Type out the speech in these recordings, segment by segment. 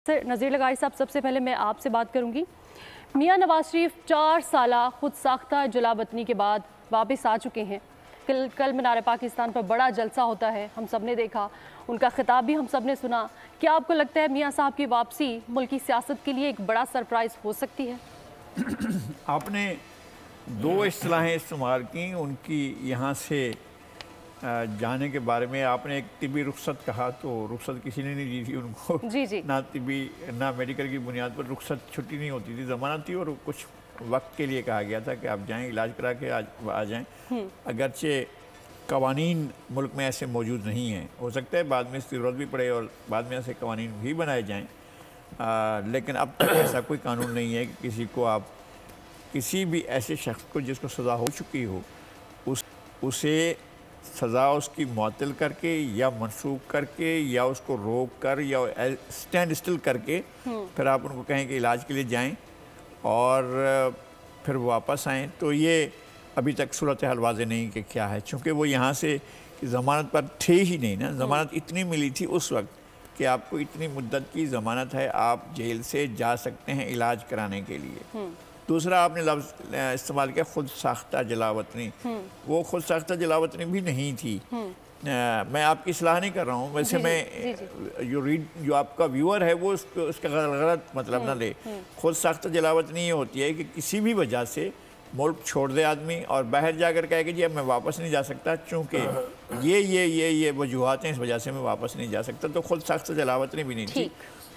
नज़ीर लगाई साहब, सबसे पहले मैं आपसे बात करूंगी। मियां नवाज शरीफ 4 साला खुद साख्ता जलावतनी के बाद वापस आ चुके हैं। कल मीनार पाकिस्तान पर बड़ा जलसा होता है, हम सब ने देखा, उनका खिताब भी हम सब ने सुना। क्या आपको लगता है मियां साहब की वापसी मुल्की सियासत के लिए एक बड़ा सरप्राइज़ हो सकती है? आपने 2 इस्तिलाहें इस्तेमाल की उनकी यहाँ से जाने के बारे में। आपने एक तिबी रुखसत कहा, तो रुखसत किसी ने नहीं दी थी उनको। जी। ना तिबी ना मेडिकल की बुनियाद पर रुखसत, छुट्टी नहीं होती थी, ज़मानत थी और कुछ वक्त के लिए कहा गया था कि आप जाएं, इलाज करा के आ जाएं। अगरचे कवानीन मुल्क में ऐसे मौजूद नहीं हैं, हो सकता है बाद में इसकी ज़रूरत भी पड़े और बाद में ऐसे कवानीन भी बनाए जाएँ, लेकिन अब तक ऐसा कोई कानून नहीं है कि किसी को आप किसी भी ऐसे शख्स को जिसको सज़ा हो चुकी हो उसे सज़ा उसकी मुअत्तल करके या मनसूख करके या उसको रोक कर या स्टैंड स्टिल करके फिर आप उनको कहें कि इलाज के लिए जाएं और फिर वापस आएँ। तो ये अभी तक सूरत हाल वाज़ेह नहीं कि क्या है, चूँकि वो यहाँ से ज़मानत पर थे ही नहीं ना। ज़मानत इतनी मिली थी उस वक्त कि आपको इतनी मुद्दत की ज़मानत है, आप जेल से जा सकते हैं इलाज कराने के लिए। दूसरा आपने लफ्ज़ इस्तेमाल किया खुद साख्ता जलावतनी, वो खुद साख्ता जलावतनी भी नहीं थी। मैं आपकी सलाह नहीं कर रहा हूँ, वैसे मैं जो आपका व्यूअर है वो उसका गलत मतलब ना ले। खुद साख्ता जलावतनी ये होती है कि किसी भी वजह से मुल्क छोड़ दे आदमी और बाहर जाकर कहे कि जी अब मैं वापस नहीं जा सकता, चूँकि ये वजूहात हैं, इस वजह से मैं वापस नहीं जा सकता। तो खुद साख्ता जलावतनी भी नहीं थी,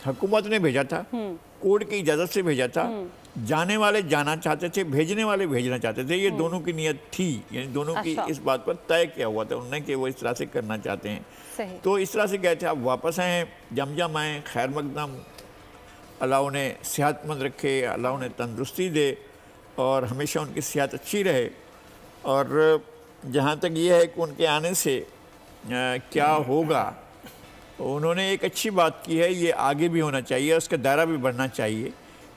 हुकूमत ने भेजा था, कोर्ट की इजाज़त से भेजा था। जाने वाले जाना चाहते थे, भेजने वाले भेजना चाहते थे, ये दोनों की नीयत थी, यानी दोनों की इस बात पर तय किया हुआ था उन्होंने कि वो इस तरह से करना चाहते हैं। तो इस तरह से गए थे, आप वापस आएँ, जम आएँ, खैर मकदम, अल्लाह उन्हें सेहतमंद रखे, अल्लाह उन्हें तंदुरुस्ती दे और हमेशा उनकी सेहत अच्छी रहे। और जहाँ तक ये है कि उनके आने से क्या होगा, उन्होंने एक अच्छी बात की है, ये आगे भी होना चाहिए, उसका दायरा भी बढ़ना चाहिए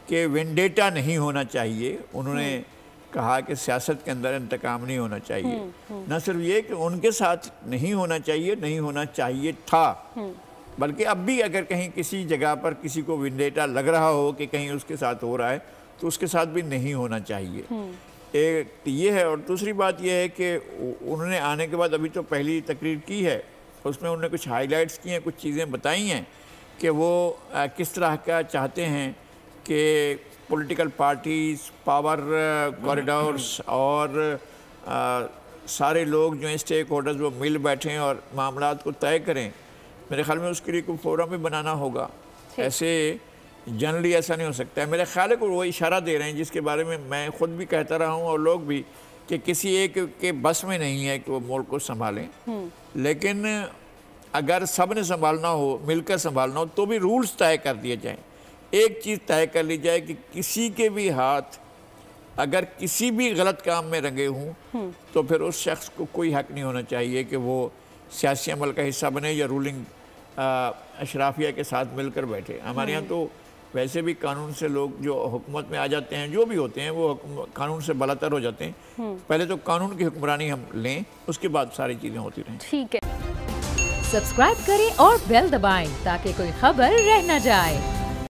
कि वेंडेटा नहीं होना चाहिए। उन्होंने कहा कि सियासत के अंदर इंतकाम नहीं होना चाहिए। न सिर्फ ये कि उनके साथ नहीं होना चाहिए था, बल्कि अब भी अगर कहीं किसी जगह पर किसी को वेंडेटा लग रहा हो कि कहीं उसके साथ हो रहा है तो उसके साथ भी नहीं होना चाहिए। एक ये है। और दूसरी बात यह है कि उन्होंने आने के बाद अभी तो पहली तकरीर की है, उसमें उन्होंने कुछ हाईलाइट्स की हैं, कुछ चीज़ें बताई हैं कि वो किस तरह का चाहते हैं कि पॉलिटिकल पार्टीज़, पावर कॉरिडोर्स और सारे लोग जो स्टेक होल्डर्स वो मिल बैठें और मामलात को तय करें। मेरे ख्याल में उसके लिए कोई फोरम भी बनाना होगा, ऐसे जनरली ऐसा नहीं हो सकता है। मेरे ख्याल है को वो इशारा दे रहे हैं जिसके बारे में मैं ख़ुद भी कहता रहा हूँ और लोग भी, कि किसी एक के बस में नहीं है कि वो मुल्क को संभालें, लेकिन अगर सब ने संभालना हो, मिलकर संभालना हो, तो भी रूल्स तय कर दिए जाएं। एक चीज़ तय कर ली जाए कि किसी के भी हाथ अगर किसी भी गलत काम में रंगे हों तो फिर उस शख्स को कोई हक नहीं होना चाहिए कि वो सियासी अमल का हिस्सा बने या रूलिंग अशराफिया के साथ मिलकर बैठे। हमारे यहाँ तो वैसे भी कानून से लोग जो हुकूमत में आ जाते हैं, जो भी होते हैं, वो कानून से बलातर हो जाते हैं। पहले तो कानून की हुक्मरानी हम लें, उसके बाद सारी चीज़ें होती रहें। ठीक है, सब्सक्राइब करें और बेल दबाएं ताकि कोई खबर रह न जाए।